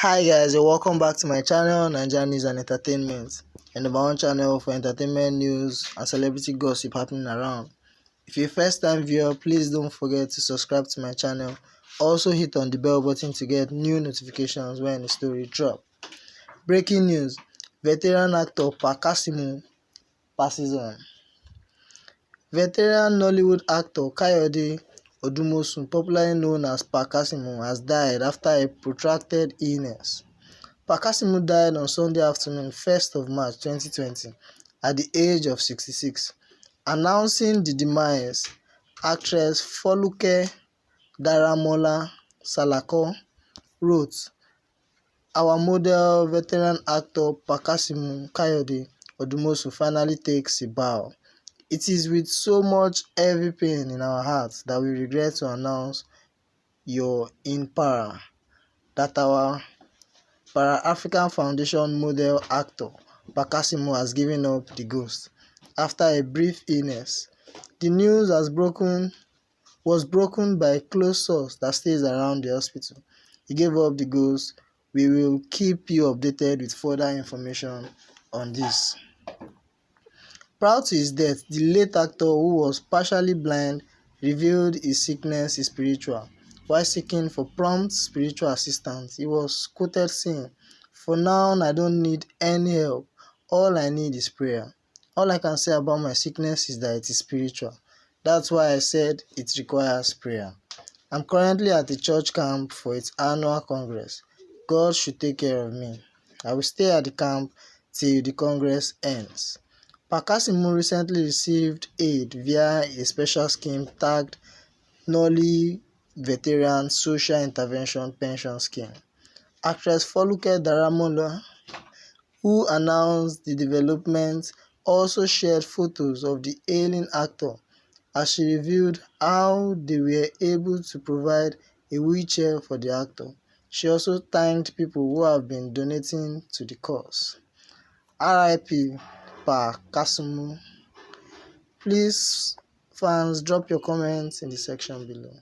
Hi guys, and welcome back to my channel, NAIJA News and Entertainment, the number one channel for entertainment news and celebrity gossip happening around. If you're a first time viewer, please don't forget to subscribe to my channel. Also hit on the bell button to get new notifications when a story drop. Breaking news: veteran actor Kasumu passes on. Veteran Nollywood actor Kayode Odumosu, popularly known as Kasumu, has died after a protracted illness. Kasumu died on Sunday afternoon, 1st of March 2020, at the age of 66. Announcing the demise, actress Foluke Daramola wrote, "Our model, veteran actor Kasumu Kayode Odumosu finally takes a bow. It is with so much heavy pain in our hearts that we regret to announce your in-para that our Para-African Foundation model actor Kasumu has given up the ghost after a brief illness. The news was broken by a close source that stays around the hospital. He gave up the ghost. We will keep you updated with further information on this." Prior to his death, the late actor, who was partially blind, revealed his sickness is spiritual. While seeking for prompt spiritual assistance, he was quoted saying, "For now, I don't need any help. All I need is prayer. All I can say about my sickness is that it is spiritual. That's why I said it requires prayer. I'm currently at a church camp for its annual congress. God should take care of me. I will stay at the camp till the congress ends." Kasumu recently received aid via a special scheme tagged Nolly Veteran Social Intervention Pension Scheme. Actress Foluke Daramola, who announced the development, also shared photos of the ailing actor as she revealed how they were able to provide a wheelchair for the actor. She also thanked people who have been donating to the cause. RIP Kasumu. Please, fans, drop your comments in the section below.